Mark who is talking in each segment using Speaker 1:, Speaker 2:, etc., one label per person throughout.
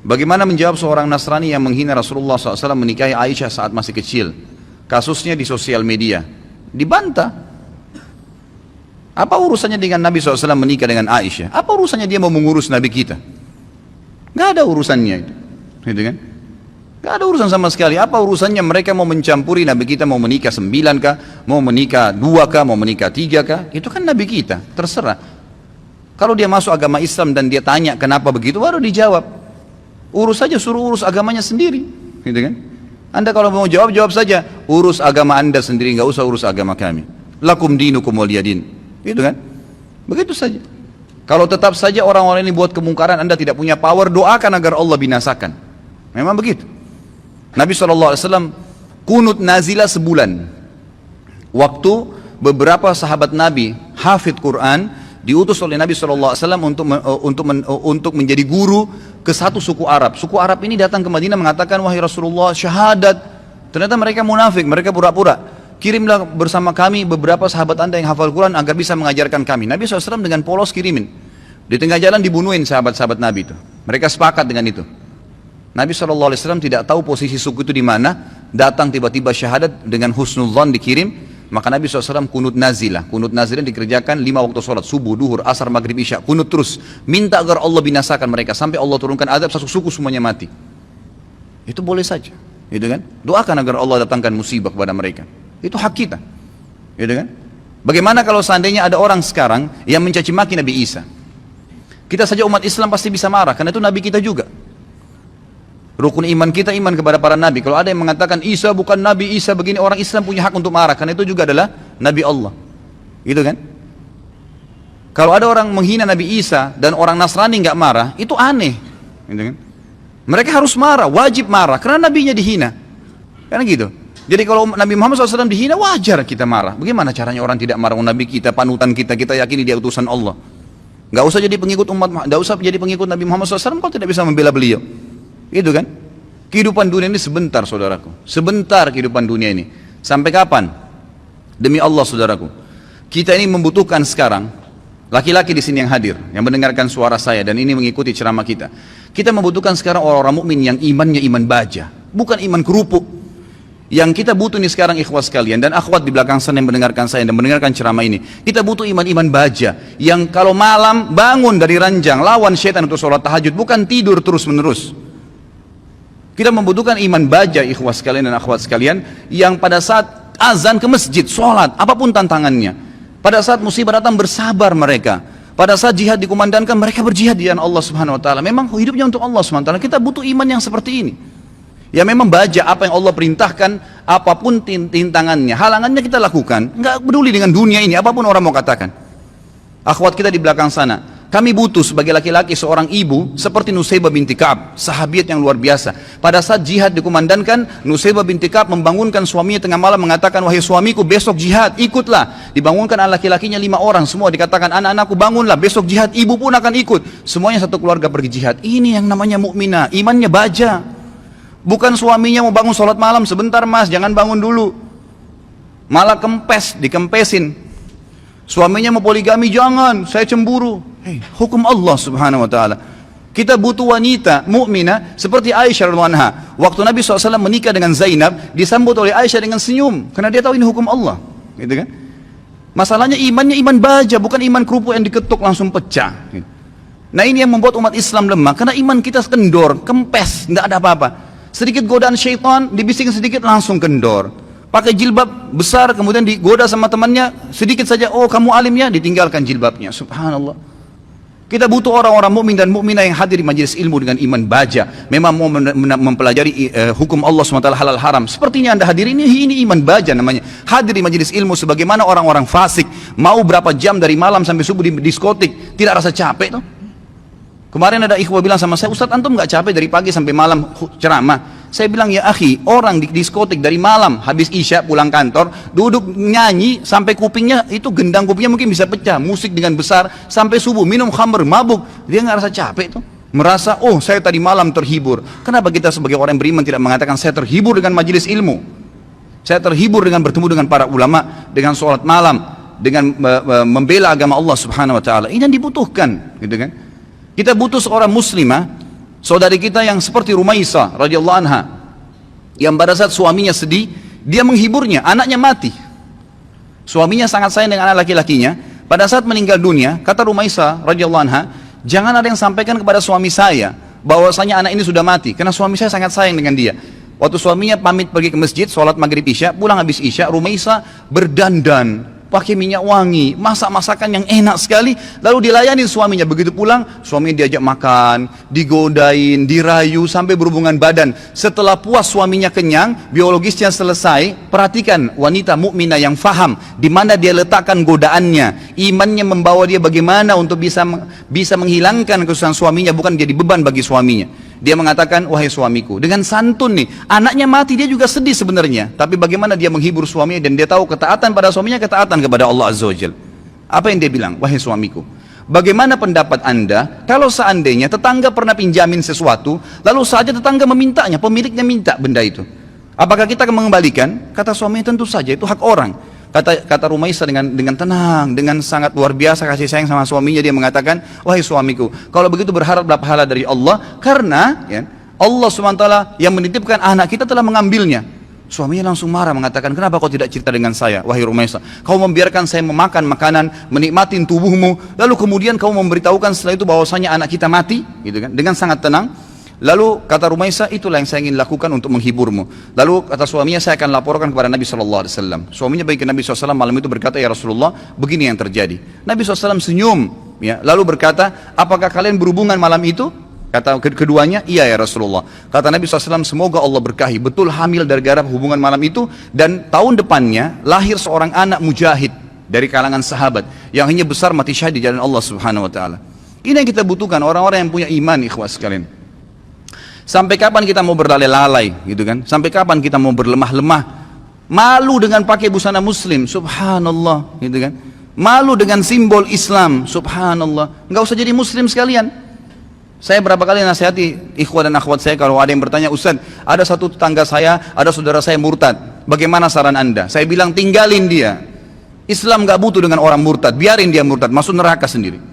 Speaker 1: Bagaimana menjawab seorang Nasrani yang menghina Rasulullah SAW menikahi Aisyah saat masih kecil? Kasusnya di sosial media. Dibantah. Apa urusannya dengan Nabi SAW menikah dengan Aisyah? Apa urusannya dia mau mengurus Nabi kita? Gak ada urusannya itu. Gitu kan? Gak ada urusan sama sekali. Apa urusannya mereka mau mencampuri Nabi kita, mau menikah 9 kah, mau menikah 2 kah, mau menikah 3 kah? Itu kan Nabi kita, terserah. Kalau dia masuk agama Islam dan dia tanya kenapa begitu, baru dijawab. Urus saja, suruh urus agamanya sendiri, gitu kan? Anda kalau mau jawab, jawab saja. Urus agama Anda sendiri, nggak usah urus agama kami. Lakum dinukum waliyadin, gitu kan? Begitu saja. Kalau tetap saja orang-orang ini buat kemungkaran, Anda tidak punya power, doakan agar Allah binasakan. Memang begitu. Nabi SAW kunut nazilah sebulan. Waktu beberapa sahabat Nabi hafid Quran diutus oleh Nabi SAW untuk menjadi guru ke satu suku Arab. Suku Arab ini datang ke Madinah mengatakan, wahai Rasulullah, syahadat. Ternyata mereka munafik, mereka pura-pura. Kirimlah bersama kami beberapa sahabat Anda yang hafal Quran agar bisa mengajarkan kami. Nabi SAW dengan polos kirimin. Di tengah jalan dibunuhin sahabat-sahabat Nabi itu. Mereka sepakat dengan itu. Nabi SAW tidak tahu posisi suku itu di mana. Datang tiba-tiba syahadat dengan husnudzan dikirim. Maka Nabi SAW kunut nazilah. Kunut nazilah dikerjakan 5 waktu sholat. Subuh, duhur, asar, maghrib, isya. Kunut terus. Minta agar Allah binasakan mereka. Sampai Allah turunkan azab, satu suku semuanya mati. Itu boleh saja. Gitu kan? Doakan agar Allah datangkan musibah kepada mereka. Itu hak kita. Gitu kan? Bagaimana kalau seandainya ada orang sekarang yang mencaci maki Nabi Isa? Kita saja umat Islam pasti bisa marah. Karena itu Nabi kita juga. Rukun iman kita iman kepada para nabi. Kalau ada yang mengatakan Isa bukan nabi, Isa begini, orang Islam punya hak untuk marah karena itu juga adalah nabi Allah. Gitu kan? Kalau ada orang menghina Nabi Isa dan orang Nasrani nggak marah, itu aneh. Gitu kan? Mereka harus marah, wajib marah karena nabinya dihina. Karena gitu. Jadi kalau Nabi Muhammad SAW dihina, wajar kita marah. Bagaimana caranya orang tidak marah nabi kita, panutan kita, kita yakini dia utusan Allah. Nggak usah jadi pengikut nggak usah jadi pengikut Nabi Muhammad SAW kalau tidak bisa membela beliau. Itu kan? Kehidupan dunia ini sebentar, saudaraku. Sebentar kehidupan dunia ini. Sampai kapan? Demi Allah, saudaraku. Kita ini membutuhkan sekarang, laki-laki di sini yang hadir, yang mendengarkan suara saya dan ini mengikuti ceramah kita. Kita membutuhkan sekarang orang-orang mukmin yang imannya iman baja, bukan iman kerupuk. Yang kita butuh ini sekarang ikhwas sekalian dan akhwat di belakang sana yang mendengarkan saya dan mendengarkan ceramah ini. Kita butuh iman-iman baja yang kalau malam bangun dari ranjang, lawan syaitan untuk sholat tahajud, bukan tidur terus-menerus. Kita membutuhkan iman baja ikhwas sekalian dan akhwat sekalian yang pada saat azan ke masjid, sholat, apapun tantangannya. Pada saat musibah datang bersabar mereka. Pada saat jihad dikumandangkan mereka berjihad di jalan Allah Subhanahu wa taala. Memang hidupnya untuk Allah Subhanahu wa taala. Kita butuh iman yang seperti ini. Ya memang baja apa yang Allah perintahkan, apapun tintangannya, halangannya kita lakukan. Enggak peduli dengan dunia ini, apapun orang mau katakan. Akhwat kita di belakang sana. Kami butuh sebagai laki-laki seorang ibu seperti Nusaybah binti Ka'ab, sahabiat yang luar biasa. Pada saat jihad dikumandangkan, Nusaybah binti Ka'ab membangunkan suaminya tengah malam mengatakan, wahai suamiku besok jihad, ikutlah. Dibangunkan laki-lakinya 5 orang, semua dikatakan anak-anakku bangunlah, besok jihad, ibu pun akan ikut. Semuanya satu keluarga pergi jihad. Ini yang namanya mukminah, imannya baja. Bukan suaminya mau bangun sholat malam, sebentar mas, jangan bangun dulu. Malah kempes, dikempesin. Suaminya mau poligami, jangan, saya cemburu. Hukum Allah Subhanahu wa taala. Kita butuh wanita mukminah seperti Aisyah radhiyallahu anha. Waktu Nabi SAW menikah dengan Zainab, disambut oleh Aisyah dengan senyum karena dia tahu ini hukum Allah, gitu kan? Masalahnya imannya iman baja, bukan iman kerupuk yang diketuk langsung pecah. Nah ini yang membuat umat Islam lemah karena iman kita kendor, kempes, tidak ada apa-apa. Sedikit godaan syaitan, dibisikin sedikit langsung kendor. Pakai jilbab besar kemudian digoda sama temannya, sedikit saja, oh kamu alimnya, ditinggalkan jilbabnya. Subhanallah. Kita butuh orang-orang mukmin dan mukminah yang hadir di majelis ilmu dengan iman baja. Memang mau mempelajari hukum Allah SWT halal haram. Sepertinya anda hadir ini iman baja namanya. Hadir di majelis ilmu sebagaimana orang-orang fasik. Mau berapa jam dari malam sampai subuh di diskotik. Tidak rasa capek tuh. Kemarin ada ikhwah bilang sama saya, Ustadz antum gak capek dari pagi sampai malam ceramah? Saya bilang, ya akhi, orang di diskotik dari malam habis isya pulang kantor, duduk nyanyi sampai kupingnya itu gendang kupingnya mungkin bisa pecah, musik dengan besar sampai subuh, minum khamr, mabuk, dia nggak rasa capek tuh, merasa oh saya tadi malam terhibur. Kenapa kita sebagai orang beriman tidak mengatakan saya terhibur dengan majelis ilmu, saya terhibur dengan bertemu dengan para ulama, dengan sholat malam, dengan membela agama Allah Subhanahu Wa Taala? Ini yang dibutuhkan, gitu kan? Kita butuh seorang muslimah Saudari kita yang seperti Rumaisah radhiyallahu anha, yang pada saat suaminya sedih, dia menghiburnya, anaknya mati. Suaminya sangat sayang dengan anak laki-lakinya. Pada saat meninggal dunia, kata Rumaisah radhiyallahu anha, jangan ada yang sampaikan kepada suami saya bahwasanya anak ini sudah mati, karena suami saya sangat sayang dengan dia. Waktu suaminya pamit pergi ke masjid, sholat maghrib isya, pulang habis isya, Rumaisah berdandan, pakai minyak wangi, masak masakan yang enak sekali, lalu dilayani suaminya. Begitu pulang, suaminya diajak makan, digodain, dirayu, sampai berhubungan badan. Setelah puas suaminya kenyang, biologisnya selesai, perhatikan wanita mukminah yang faham di mana dia letakkan godaannya, imannya membawa dia bagaimana untuk bisa menghilangkan kesusahan suaminya, bukan jadi beban bagi suaminya. Dia mengatakan, wahai suamiku, dengan santun nih, anaknya mati, dia juga sedih sebenarnya, tapi bagaimana dia menghibur suaminya, dan dia tahu ketaatan pada suaminya, ketaatan kepada Allah Azza wa Jal. Apa yang dia bilang? Wahai suamiku, bagaimana pendapat anda kalau seandainya tetangga pernah pinjamin sesuatu, lalu saja tetangga memintanya, pemiliknya minta benda itu, apakah kita akan mengembalikan? Kata suaminya, tentu saja, itu hak orang. Kata Rumaisah dengan tenang, dengan sangat luar biasa kasih sayang sama suaminya, dia mengatakan, wahai suamiku, kalau begitu berharaplah pahala dari Allah, karena ya, Allah SWT yang menitipkan anak kita telah mengambilnya. Suaminya langsung marah, mengatakan, kenapa kau tidak cerita dengan saya, wahai Rumaisah? Kau membiarkan saya memakan makanan, menikmati tubuhmu, lalu kemudian kau memberitahukan setelah itu bahwasanya anak kita mati, gitu kan? Dengan sangat tenang. Lalu kata Rumaisah, itulah yang saya ingin lakukan untuk menghiburmu. Lalu kata suaminya, saya akan laporkan kepada Nabi SAW. Suaminya baik ke Nabi SAW malam itu, berkata, ya Rasulullah, begini yang terjadi. Nabi SAW senyum, ya, lalu berkata, apakah kalian berhubungan malam itu? Kata keduanya, iya ya Rasulullah. Kata Nabi SAW, semoga Allah berkahi, betul hamil dari gara hubungan malam itu, dan tahun depannya lahir seorang anak mujahid dari kalangan sahabat yang hanya besar mati syahid di jalan Allah Subhanahu Wa Taala. Ini yang kita butuhkan, orang-orang yang punya iman, ikhwas sekalian. Sampai kapan kita mau berlalai-lalai, gitu kan? Sampai kapan kita mau berlemah-lemah? Malu dengan pakai busana muslim, subhanallah, gitu kan? Malu dengan simbol Islam, subhanallah. Enggak usah jadi muslim sekalian. Saya berapa kali nasihati ikhwah dan akhwat saya, kalau ada yang bertanya, Ustaz, ada satu tetangga saya, ada saudara saya murtad, bagaimana saran anda? Saya bilang, tinggalin dia. Islam enggak butuh dengan orang murtad, biarin dia murtad, masuk neraka sendiri.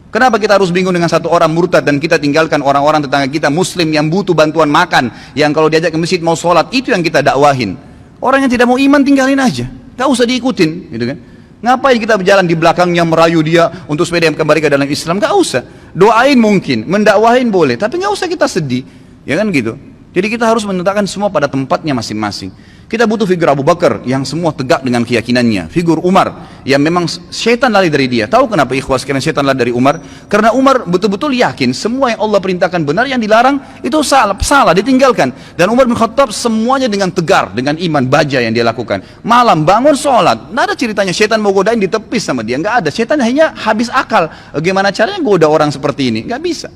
Speaker 1: Kenapa kita harus bingung dengan satu orang murtad dan kita tinggalkan orang-orang tetangga kita muslim yang butuh bantuan makan, yang kalau diajak ke masjid mau sholat, itu yang kita dakwahin. Orang yang tidak mau iman tinggalin aja, gak usah diikutin, gitu kan? Ngapain kita berjalan di belakangnya merayu dia untuk supaya dia kembali ke dalam Islam? Gak usah. Doain mungkin, mendakwahin boleh, tapi gak usah kita sedih, ya kan gitu. Jadi kita harus menetapkan semua pada tempatnya masing-masing. Kita butuh figur Abu Bakar yang semua tegak dengan keyakinannya. Figur Umar yang memang syaitan lari dari dia. Tahu kenapa ikhwas sekalian syaitan lari dari Umar? Karena Umar betul-betul yakin semua yang Allah perintahkan benar, yang dilarang itu salah, ditinggalkan. Dan Umar bin Khattab semuanya dengan tegar, dengan iman baja yang dia lakukan. Malam bangun sholat, nggak ada ceritanya syaitan mau godain ditepis sama dia, nggak ada. Syaitan hanya habis akal. Bagaimana caranya goda orang seperti ini? Nggak bisa.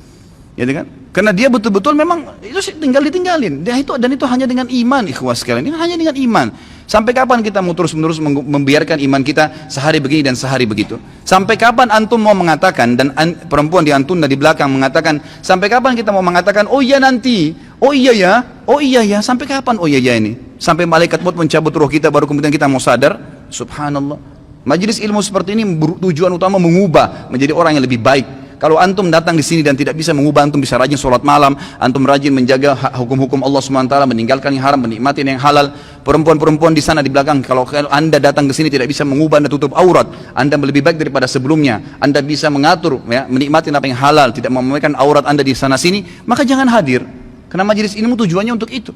Speaker 1: Ya kan? Karena dia betul-betul memang itu tinggal ditinggalin. Dan itu hanya dengan iman, ikhwas sekalian. Ini hanya dengan iman. Sampai kapan kita mau terus-menerus membiarkan iman kita sehari begini dan sehari begitu? Sampai kapan antum mau mengatakan, dan perempuan di antun di belakang mengatakan, sampai kapan kita mau mengatakan, oh iya nanti, oh iya ya, sampai kapan oh iya ya ini? Sampai malaikat maut mencabut roh kita baru kemudian kita mau sadar? Subhanallah. Majelis ilmu seperti ini tujuan utama mengubah menjadi orang yang lebih baik. Kalau antum datang di sini dan tidak bisa mengubah, antum bisa rajin sholat malam, antum rajin menjaga hukum-hukum Allah SWT, meninggalkan yang haram, menikmati yang halal. Perempuan-perempuan di sana di belakang, kalau anda datang ke sini tidak bisa mengubah, anda tutup aurat, anda lebih baik daripada sebelumnya, anda bisa mengatur, ya, menikmati apa yang halal, tidak memamerkan aurat anda di sana sini, maka jangan hadir. Karena majelis ilmu tujuannya untuk itu,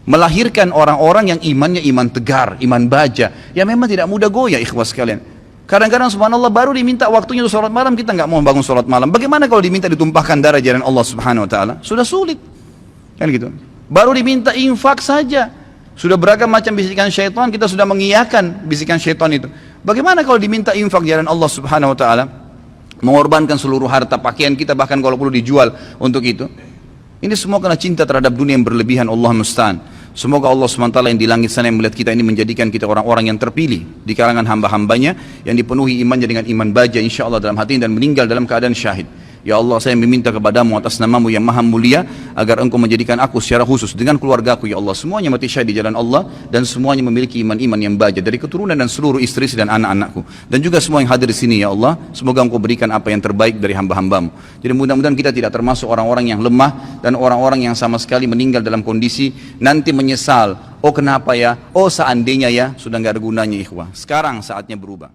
Speaker 1: melahirkan orang-orang yang imannya iman tegar, iman baja, yang memang tidak mudah goyah, ikhwas sekalian. Kadang-kadang subhanallah baru diminta waktunya untuk sholat malam, kita nggak mau bangun sholat malam. Bagaimana kalau diminta ditumpahkan darah jalan Allah Subhanahu Wa Taala? Sudah sulit, kan gitu. Baru diminta infak saja, sudah beragam macam bisikan syaitan, kita sudah mengiyakan bisikan syaitan itu. Bagaimana kalau diminta infak jalan Allah Subhanahu Wa Taala? Mengorbankan seluruh harta, pakaian kita bahkan kalau perlu dijual untuk itu. Ini semua karena cinta terhadap dunia yang berlebihan, Allah musta'an. Semoga Allah SWT yang di langit sana yang melihat kita ini menjadikan kita orang-orang yang terpilih di kalangan hamba-hambanya yang dipenuhi imannya dengan iman baja insya Allah dalam hati dan meninggal dalam keadaan syahid. Ya Allah, saya meminta kepadamu atas namamu yang maha mulia, agar engkau menjadikan aku secara khusus dengan keluargaku, ya Allah, semuanya mati syahid di jalan Allah, dan semuanya memiliki iman-iman yang baja, dari keturunan dan seluruh istri dan anak-anakku, dan juga semua yang hadir di sini, ya Allah, semoga engkau berikan apa yang terbaik dari hamba-hambamu. Jadi mudah-mudahan kita tidak termasuk orang-orang yang lemah, dan orang-orang yang sama sekali meninggal dalam kondisi nanti menyesal, oh kenapa ya, oh seandainya ya, sudah nggak ada gunanya ikhwah. Sekarang saatnya berubah.